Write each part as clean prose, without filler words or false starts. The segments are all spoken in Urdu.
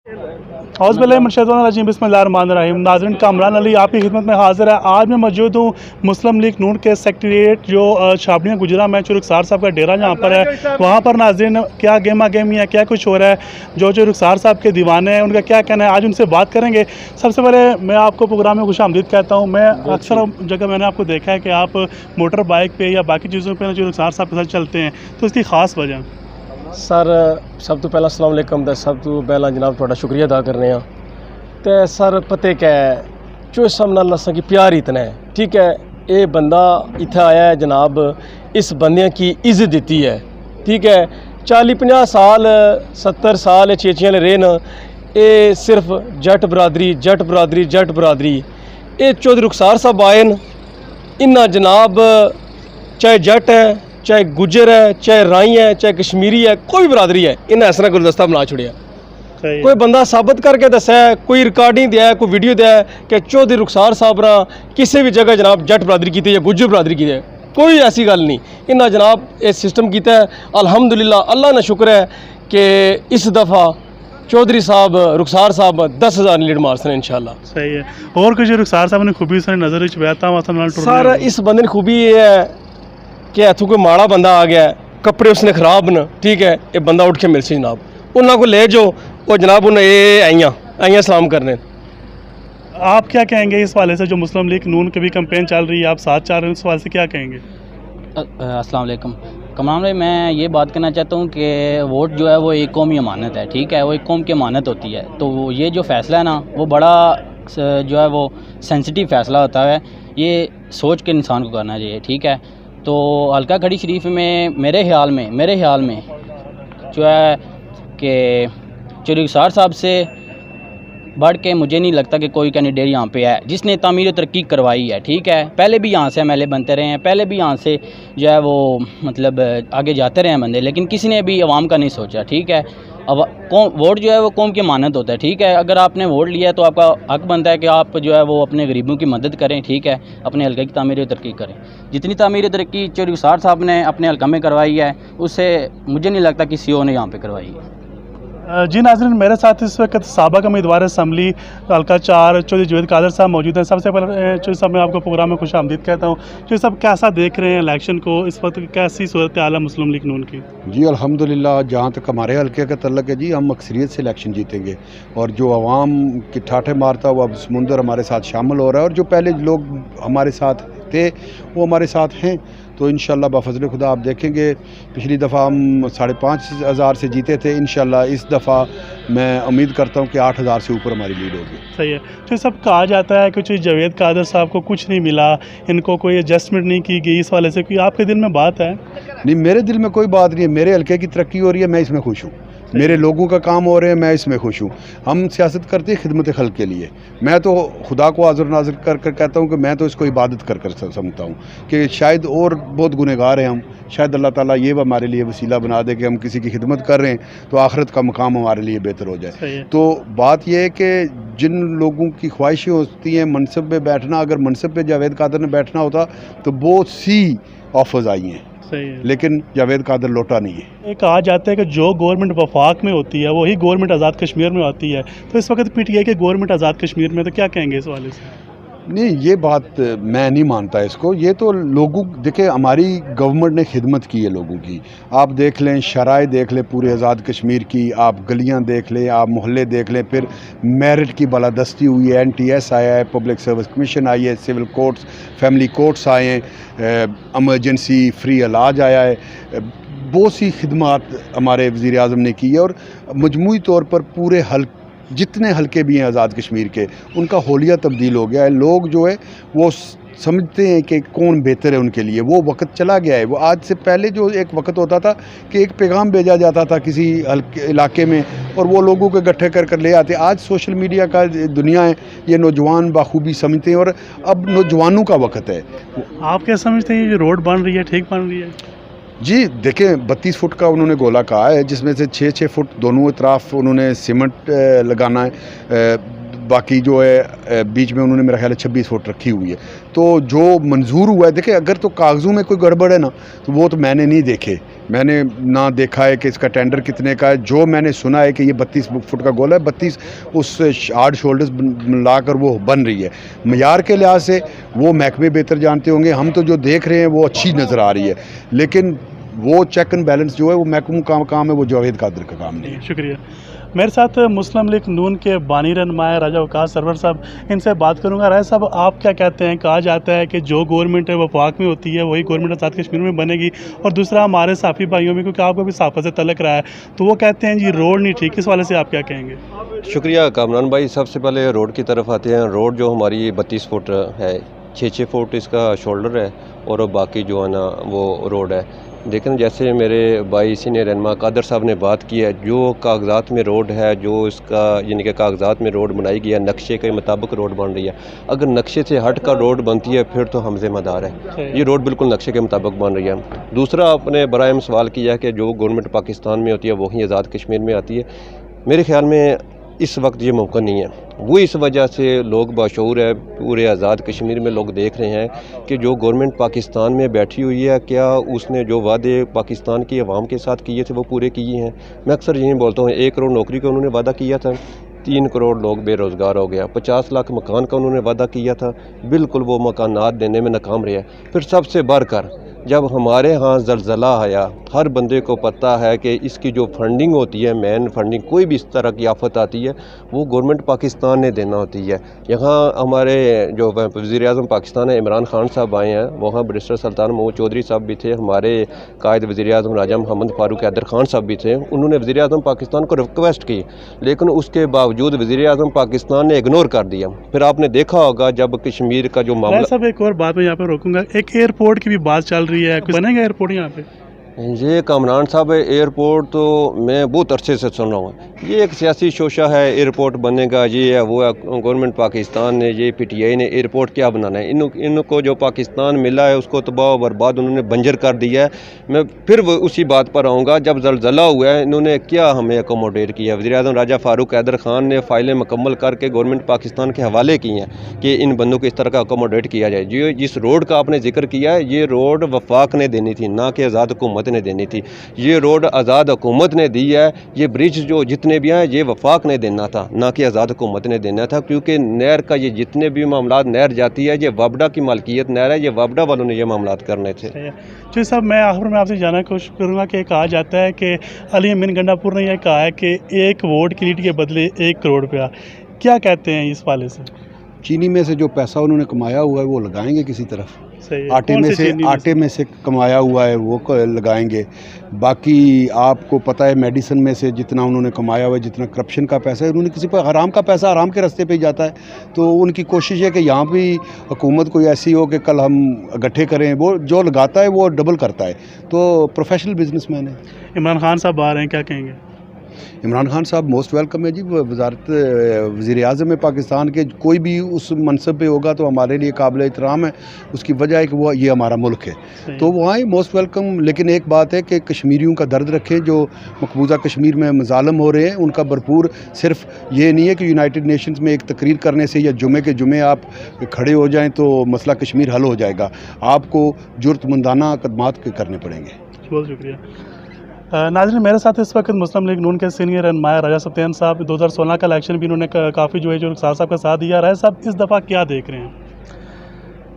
اعوذ باللہ من الشیطان الرجیم، بسم اللہ الرحمن الرحیم۔ ناظرین، کامران علی آپ کی خدمت میں حاضر ہے۔ آج میں موجود ہوں مسلم لیگ نون کے سیکریٹریٹ جو چھاپڑیاں گجرا میں رخسار صاحب کا ڈیرا جہاں پر ہے، وہاں پر ناظرین کیا گیما گیمی ہے، کیا کچھ ہو رہا ہے، جو رخسار صاحب کے دیوانے ہیں ان کا کیا کہنا ہے، آج ان سے بات کریں گے۔ سب سے پہلے میں آپ کو پروگرام میں خوش آمدید کہتا ہوں۔ میں اکثر جگہ میں نے آپ کو دیکھا ہے کہ آپ موٹر بائک پہ یا باقی چیزوں پہ جو رخسار صاحب کے ساتھ چلتے ہیں، تو اس کی خاص وجہ؟ سر سب تو پہلا السلام علیکم، سب تو پہلا جناب تھوڑا شکریہ ادا کرنے ہاں تے سر پتے کیا ہے جو سامنے اللہ کی پیار اتنا ہے، ٹھیک ہے، اے بندہ اتنا آیا ہے جناب، اس بندے کی عزت دیتی ہے، ٹھیک ہے، 40-50 سال 70 سال چیچیاں نے رہن، اے صرف جٹ برادری اے چوہدری رخسار صاحب آئے انہاں جناب، چاہے جٹ ہے، چاہے گجر ہے، چاہے رائی ہے، چاہے کشمیری ہے، کوئی برادری ہے، انہیں اس طرح گلدستہ بنا چھوڑیا۔ کوئی بندہ ثابت کر کے دسا ہے، کوئی ریکارڈنگ دیا ہے، کوئی ویڈیو دیا ہے کہ چوہدری رخسار صاحب را کسی بھی جگہ جناب جٹ برادری کی یا گجر برادری کی ہے، کوئی ایسی گل نہیں۔ انہاں جناب یہ سسٹم کیتا ہے، الحمدللہ اللہ نے شکر ہے کہ اس دفعہ چوہدری صاحب رخسار صاحب 10,000 لیڈ مار سن انشاءاللہ۔ صحیح ہے۔ اور کچھ رخسار صاحب نے خوبی سے نظر چاہتا ہوں سر اس بندے کی خوبی یہ ہے کہ اتوں کوئی ماڑا بندہ آ گیا ہے، کپڑے اس نے خراب نا، ٹھیک ہے، یہ بندہ اٹھ کے مل سی جناب، انہوں کو لے جو وہ جناب انہیں آئیاں سلام کرنے۔ آپ کیا کہیں گے اس حوالے سے، جو مسلم لیگ نون کی بھی کمپین چل رہی ہے، آپ ساتھ چاہ رہے ہیں، اس حوالے سے کیا کہیں گے؟ السلام علیکم کامران بھائی، میں یہ بات کہنا چاہتا ہوں کہ ووٹ جو ہے وہ ایک قومی امانت ہے، ٹھیک ہے، وہ ایک قوم کی امانت ہوتی ہے، تو یہ جو فیصلہ ہے نا وہ بڑا جو ہے وہ سینسٹیو فیصلہ ہوتا ہے، یہ سوچ کے انسان کو کرنا چاہیے، ٹھیک ہے۔ تو حلقہ کھڑی شریف میں میرے خیال میں جو ہے کہ رخسار صاحب سے بڑھ کے مجھے نہیں لگتا کہ کوئی کینڈیڈیٹ یہاں پہ ہے جس نے تعمیر و ترقی کروائی ہے، ٹھیک ہے۔ پہلے بھی یہاں سے ایم ایل اے بنتے رہے ہیں، پہلے بھی یہاں سے جو ہے وہ مطلب آگے جاتے رہے ہیں بندے، لیکن کسی نے بھی عوام کا نہیں سوچا، ٹھیک ہے۔ ووٹ جو ہے وہ قوم کی امانت ہوتا ہے، ٹھیک ہے، اگر آپ نے ووٹ لیا ہے تو آپ کا حق بنتا ہے کہ آپ جو ہے وہ اپنے غریبوں کی مدد کریں، ٹھیک ہے، اپنے حلقے کی تعمیر و ترقی کریں۔ جتنی تعمیر و ترقی رخسار صاحب نے اپنے حلقہ میں کروائی ہے، اس سے مجھے نہیں لگتا کسی اور نے یہاں پہ کروائی ہے۔ جی ناظرین، میرے ساتھ اس وقت سابق امیدوار اسمبلی حلقہ 4 چوہدری جاوید قادر صاحب موجود ہیں۔ سب سے پہلے چوہدری صاحب میں آپ کو پروگرام میں خوش آمدید کہتا ہوں۔ چوہدری صاحب کیسا دیکھ رہے ہیں الیکشن کو، اس وقت کیسی صورتحال ہے مسلم لیگ نون کی؟ جی الحمدللہ، جہاں تک ہمارے حلقے کا تعلق ہے جی، ہم اکثریت سے الیکشن جیتیں گے، اور جو عوام کی ٹھاٹھے مارتا ہوا اب سمندر ہمارے ساتھ شامل ہو رہا ہے، اور جو پہلے لوگ ہمارے ساتھ تھے وہ ہمارے ساتھ ہیں، تو انشاءاللہ بفضل خدا آپ دیکھیں گے پچھلی دفعہ ہم 5,500 سے جیتے تھے، انشاءاللہ اس دفعہ میں امید کرتا ہوں کہ 8,000 سے اوپر ہماری لیڈ ہوگی۔ صحیح ہے۔ تو سب کہا جاتا ہے کہ جاوید قادر صاحب کو کچھ نہیں ملا، ان کو کوئی ایڈجسٹمنٹ نہیں کی گئی، اس والے سے کوئی آپ کے دل میں بات ہے؟ نہیں، میرے دل میں کوئی بات نہیں ہے، میرے حلقے کی ترقی ہو رہی ہے، میں اس میں خوش ہوں، میرے لوگوں کا کام ہو رہے ہیں، میں اس میں خوش ہوں۔ ہم سیاست کرتے ہیں خدمت خلق کے لیے، میں تو خدا کو حاضر ناظر کر کر کہتا ہوں کہ میں تو اس کو عبادت کر کر سمجھتا ہوں کہ شاید اور بہت گنہگار ہیں ہم، شاید اللہ تعالیٰ یہ ہمارے لیے وسیلہ بنا دے کہ ہم کسی کی خدمت کر رہے ہیں تو آخرت کا مقام ہمارے لیے بہتر ہو جائے۔ تو بات یہ ہے کہ جن لوگوں کی خواہشیں ہوتی ہیں منصب پہ بیٹھنا، اگر منصب پہ جاوید قادر نے بیٹھنا ہوتا تو بہت سی آفرز آئی ہیں، لیکن جاوید قادر لوٹا نہیں ہے۔ یہ کہا جاتا ہے کہ جو گورنمنٹ وفاق میں ہوتی ہے وہی گورنمنٹ آزاد کشمیر میں ہوتی ہے، تو اس وقت پی ٹی آئی کی گورنمنٹ آزاد کشمیر میں، تو کیا کہیں گے اس والے سے؟ نہیں، یہ بات میں نہیں مانتا اس کو، یہ تو لوگوں دیکھیں ہماری گورنمنٹ نے خدمت کی ہے لوگوں کی، آپ دیکھ لیں شرائع دیکھ لیں پورے آزاد کشمیر کی، آپ گلیاں دیکھ لیں، آپ محلے دیکھ لیں، پھر میرٹ کی بالادستی ہوئی ہے، این ٹی ایس آیا ہے، پبلک سروس کمیشن آئی ہے، سول کورٹس فیملی کورٹس آئے ہیں، ایمرجنسی فری علاج آیا ہے، بہت سی خدمات ہمارے وزیر اعظم نے کی ہے، اور مجموعی طور پر پورے جتنے حلقے بھی ہیں آزاد کشمیر کے ان کا حولیہ تبدیل ہو گیا ہے۔ لوگ جو ہے وہ سمجھتے ہیں کہ کون بہتر ہے ان کے لیے، وہ وقت چلا گیا ہے۔ وہ آج سے پہلے جو ایک وقت ہوتا تھا کہ ایک پیغام بھیجا جاتا تھا کسی علاقے میں اور وہ لوگوں کے گٹھے کر کر لے آتے، آج سوشل میڈیا کا دنیا ہے، یہ نوجوان بخوبی سمجھتے ہیں، اور اب نوجوانوں کا وقت ہے۔ آپ کیا سمجھتے ہیں یہ روڈ بن رہی ہے ٹھیک بن رہی ہے؟ جی دیکھیں 32 فٹ کا انہوں نے گولا کہا ہے، جس میں سے 6 فٹ دونوں اطراف انہوں نے سیمنٹ لگانا ہے، باقی جو ہے بیچ میں انہوں نے میرا خیال ہے 26 فٹ رکھی ہوئی ہے. تو جو منظور ہوا ہے دیکھیں اگر تو کاغذوں میں کوئی گڑبڑ ہے نا تو وہ تو میں نے نہیں دیکھے, میں نے نہ دیکھا ہے کہ اس کا ٹینڈر کتنے کا ہے. جو میں نے سنا ہے کہ یہ 32 فٹ کا گول ہے, 32 اس ہارڈ شولڈرز لا کر وہ بن رہی ہے. معیار کے لحاظ سے وہ محکمے بہتر جانتے ہوں گے, ہم تو جو دیکھ رہے ہیں وہ اچھی نظر آ رہی ہے, لیکن وہ چیک اینڈ بیلنس جو ہے وہ محکموں کا کام ہے, وہ جاوید قادر کا کام نہیں ہے. شکریہ. میرے ساتھ مسلم لیگ نون کے بانی رہنما راجہ سرور صاحب, ان سے بات کروں گا. راجہ صاحب, آپ کیا کہتے ہیں؟ کہا جاتا ہے کہ جو گورنمنٹ ہے وفاق میں ہوتی ہے وہی گورنمنٹ آزاد کشمیر میں بنے گی, اور دوسرا ہمارے صحافی بھائیوں میں, کیونکہ آپ کو بھی صحافت سے تعلق رہا ہے, تو وہ کہتے ہیں جی روڈ نہیں ٹھیک. اس والے سے آپ کیا کہیں گے؟ شکریہ کامران بھائی. سب سے پہلے روڈ کی طرف آتے ہیں. روڈ جو ہماری 32 فٹ ہے, 6 فٹ اس کا شولڈر ہے, اور باقی جو ہے نا وہ روڈ ہے. لیکن جیسے میرے بھائی سینئر رہنما قادر صاحب نے بات کی ہے, جو کاغذات میں روڈ ہے, جو اس کا یعنی کہ کاغذات میں روڈ بنائی گئی ہے, نقشے کے مطابق روڈ بن رہی ہے. اگر نقشے سے ہٹ کر روڈ بنتی ہے پھر تو ہم ذمہ دار ہیں. یہ روڈ بالکل نقشے کے مطابق بن رہی ہے. دوسرا آپ نے برائے ہم سوال کیا ہے کہ جو گورنمنٹ پاکستان میں ہوتی ہے وہی آزاد کشمیر میں آتی ہے. میرے خیال میں اس وقت یہ ممکن نہیں ہے. وہ اس وجہ سے لوگ باشعور ہے, پورے آزاد کشمیر میں لوگ دیکھ رہے ہیں کہ جو گورنمنٹ پاکستان میں بیٹھی ہوئی ہے, کیا اس نے جو وعدے پاکستان کی عوام کے ساتھ کیے تھے وہ پورے کیے ہیں. میں اکثر یہی بولتا ہوں, 1 کروڑ نوکری کا انہوں نے وعدہ کیا تھا, 3 کروڑ لوگ بے روزگار ہو گیا. 50 لاکھ مکان کا انہوں نے وعدہ کیا تھا, بالکل وہ مکانات دینے میں ناکام رہے. پھر سب سے بڑھ کر جب ہمارے ہاں زلزلہ آیا, ہر بندے کو پتہ ہے کہ اس کی جو فنڈنگ ہوتی ہے, مین فنڈنگ, کوئی بھی اس طرح کی آفت آتی ہے وہ گورنمنٹ پاکستان نے دینا ہوتی ہے. یہاں ہمارے جو وزیر اعظم پاکستان ہے عمران خان صاحب آئے ہیں, وہاں بیرسٹر سلطان محمود چوہدری صاحب بھی تھے, ہمارے قائد وزیر اعظم راجہ محمد فاروق حیدر خان صاحب بھی تھے. انہوں نے وزیر اعظم پاکستان کو ریکویسٹ کی, لیکن اس کے باوجود وزیر اعظم پاکستان نے اگنور کر دیا. پھر آپ نے دیکھا ہوگا جب کشمیر کا جو معاملہ, صاحب ایک اور بات میں یہاں پہ روکوں گا, ایک ایئرپورٹ کی بھی بات چل رہی ہے, بنے گا ایئرپورٹ یہاں پہ؟ یہ کامران صاحب ایئرپورٹ تو میں بہت عرصے سے سن رہا ہوں. یہ ایک سیاسی شوشہ ہے, ایئرپورٹ بنے گا, یہ ہے وہ ہے. گورنمنٹ پاکستان نے, یہ پی ٹی آئی نے ایئرپورٹ کیا بنانا ہے؟ ان کو جو پاکستان ملا ہے اس کو تباہ و برباد انہوں نے بنجر کر دیا ہے. میں پھر وہ اسی بات پر آؤں گا, جب زلزلہ ہوا ہے انہوں نے کیا ہمیں اکوموڈیٹ کیا؟ وزیر اعظم راجہ فاروق حیدر خان نے فائلیں مکمل کر کے گورنمنٹ پاکستان کے حوالے کی ہیں کہ ان بندوں کو اس طرح کا اکوموڈیٹ کیا جائے. جس روڈ کا آپ نے ذکر کیا ہے, یہ روڈ وفاق نے دینی تھی, نہ کہ آزاد حکومت نے دینی تھی. یہ روڈ آزاد حکومت نے دی ہے. یہ برج جو جتنے بھی ہیں یہ وفاق نے دینا تھا, نہ کہ آزاد حکومت نے دینا تھا, کیونکہ نہر کا یہ جتنے بھی معاملات نہر جاتی ہے یہ وابڈا کی مالکیت نہر ہے, یہ وابڈا والوں نے یہ معاملات کرنے تھے. جی صاحب, میں آخر میں آپ سے جاننا کوشش کروں گا کہ کہا جاتا ہے کہ علی امین گنڈا پور نے یہ کہا ہے کہ 1 ووٹ کی لیڈ کے بدلے 1 کروڑ روپیہ. کیا کہتے ہیں اس والے سے؟ چینی میں سے جو پیسہ انہوں نے کمایا ہوا ہے وہ لگائیں گے کسی طرف, آٹے میں سے کمایا ہوا ہے وہ لگائیں گے. باقی آپ کو پتہ ہے میڈیسن میں سے جتنا انہوں نے کمایا ہوا ہے, جتنا کرپشن کا پیسہ ہے, انہوں نے کسی پر حرام کا پیسہ حرام کے راستے پہ ہی جاتا ہے. تو ان کی کوشش ہے کہ یہاں بھی حکومت کوئی ایسی ہو کہ کل ہم اکٹھے کریں. وہ جو لگاتا ہے وہ ڈبل کرتا ہے. تو پروفیشنل بزنس مین ہے. عمران خان صاحب آ رہے ہیں, کیا کہیں گے؟ عمران خان صاحب موسٹ ویلکم ہے جی. وزارت وزیر اعظم پاکستان کے کوئی بھی اس منصب پہ ہوگا تو ہمارے لیے قابل احترام ہے. اس کی وجہ ہے کہ وہ یہ ہمارا ملک ہے, تو وہ آئیں, موسٹ ویلکم. لیکن ایک بات ہے کہ کشمیریوں کا درد رکھیں, جو مقبوضہ کشمیر میں مظالم ہو رہے ہیں ان کا بھرپور. صرف یہ نہیں ہے کہ یونائٹڈ نیشنز میں ایک تقریر کرنے سے یا جمعے کے جمعے آپ کھڑے ہو جائیں تو مسئلہ کشمیر حل ہو جائے گا. آپ کو جرت مندانہ اقدامات کرنے پڑیں گے. بہت شکریہ. ناظرین, میرے ساتھ اس وقت مسلم لیگ نون کے سینئر رہنما راجہ سبطین صاحب. 2016 کا الیکشن بھی انہوں نے کافی جو رخسار صاحب کا ساتھ دیا. راجہ صاحب, اس دفعہ کیا دیکھ رہے ہیں؟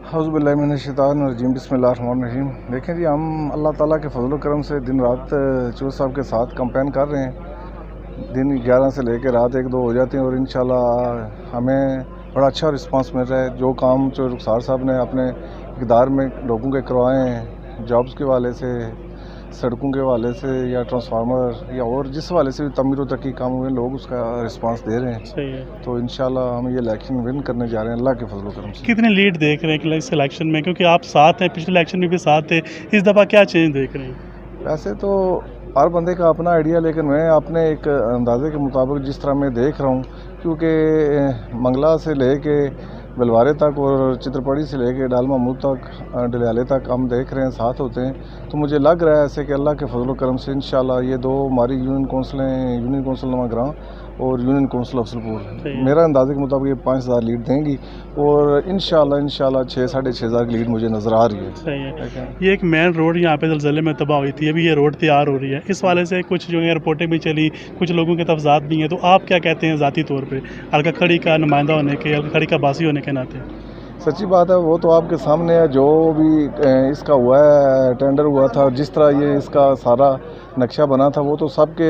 اعوذ باللہ من الشیطان الرجیم, بسم اللہ الرحمن الرحیم. دیکھیں جی, ہم اللہ تعالیٰ کے فضل و کرم سے دن رات چوہدری صاحب کے ساتھ کمپین کر رہے ہیں. دن 11 سے لے کے رات 1-2 ہو جاتے ہیں, اور انشاءاللہ ہمیں بڑا اچھا رسپانس مل رہا ہے. جو کام چوہدری رخسار صاحب نے اپنے اقتدار میں لوگوں کے کروائے ہیں, جابز کے حوالے سے, سڑکوں کے حوالے سے, یا ٹرانسفارمر, یا اور جس حوالے سے بھی تعمیر و ترقی کام ہوئے, لوگ اس کا رسپانس دے رہے ہیں. صحیح ہے. تو انشاءاللہ ہم یہ الیکشن ون کرنے جا رہے ہیں اللہ کے فضل و کرم سے. کتنی لیڈ دیکھ رہے ہیں اس الیکشن میں, کیونکہ آپ ساتھ ہیں, پچھلے الیکشن میں بھی ساتھ تھے, اس دفعہ کیا چینج دیکھ رہے ہیں؟ ویسے تو ہر بندے کا اپنا آئیڈیا, لیکن میں اپنے ایک اندازے کے مطابق جس طرح میں دیکھ رہا ہوں, کیونکہ منگلا سے لے کے بلوارے تک اور چترپڑی سے لے کے ڈال محمود تک, ڈلیالے تک ہم دیکھ رہے ہیں, ساتھ ہوتے ہیں. تو مجھے لگ رہا ہے ایسے کہ اللہ کے فضل و کرم سے انشاءاللہ یہ 2 ہماری یونین کونسل نواں گراں اور یونین کونسل افضلپور میرا اندازے کے مطابق یہ 5,000 لیڈ دیں گی اور انشاءاللہ 6,500 کی لیڈ مجھے نظر آ رہی ہے. صحیح ہے. یہ ایک مین روڈ یہاں پہ زلزلے میں تباہ ہوئی تھی, ابھی یہ روڈ تیار ہو رہی ہے, اس والے سے کچھ جو ہے رپورٹیں بھی چلی, کچھ لوگوں کے تفضات بھی ہیں, تو آپ کیا کہتے ہیں ذاتی طور پہ حلقہ کھڑی کا نمائندہ ہونے کے, حلقہ کھڑی کا باسی ہونے کے ناطے؟ سچی بات ہے, وہ تو آپ کے سامنے ہے, جو بھی اس کا ہوا ہے, ٹینڈر ہوا تھا, جس طرح یہ اس کا سارا نقشہ بنا تھا, وہ تو سب کے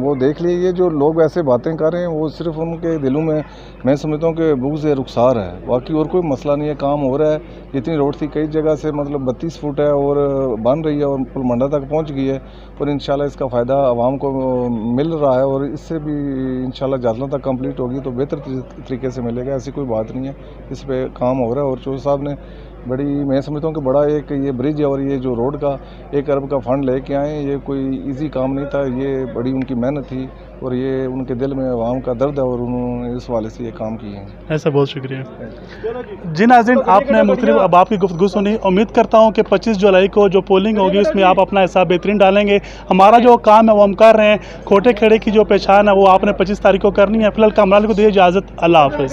وہ دیکھ لیے. یہ جو لوگ ایسے باتیں کر رہے ہیں وہ صرف ان کے دلوں میں سمجھتا ہوں کہ بغض رخسار ہے, باقی اور کوئی مسئلہ نہیں ہے. کام ہو رہا ہے, جتنی روڈ تھی کئی جگہ سے مطلب 32 فٹ ہے اور بن رہی ہے اور پل منڈا تک پہنچ گئی ہے, اور انشاءاللہ اس کا فائدہ عوام کو مل رہا ہے, اور اس سے بھی انشاءاللہ جازلہ تک کمپلیٹ ہوگی تو بہتر طریقے سے ملے گا. ایسی کوئی بات نہیں ہے, اس پہ کام ہو رہا ہے. اور چوہدری صاحب نے بڑی, میں سمجھتا ہوں کہ بڑا ایک یہ برج ہے اور یہ جو روڈ کا 1 ارب کا فنڈ لے کے آئے, یہ کوئی ایزی کام نہیں تھا, یہ بڑی ان کی محنت تھی اور یہ ان کے دل میں عوام کا درد ہے اور انہوں نے اس والے سے یہ کام کیے ہیں. ایسا بہت شکریہ. جی ناظرین, آپ نے مختلف اب آپ کی گفتگو سنی, امید کرتا ہوں کہ 25 جولائی کو جو پولنگ ہوگی اس میں آپ اپنا حصہ بہترین ڈالیں گے. ہمارا جو کام ہے وہ ہم کر رہے ہیں, کھوٹے کھڑے کی جو پہچان ہے وہ آپ نے 25 تاریخ کو کرنی ہے. فی الحال کامران کو دیے اجازت, اللہ حافظ.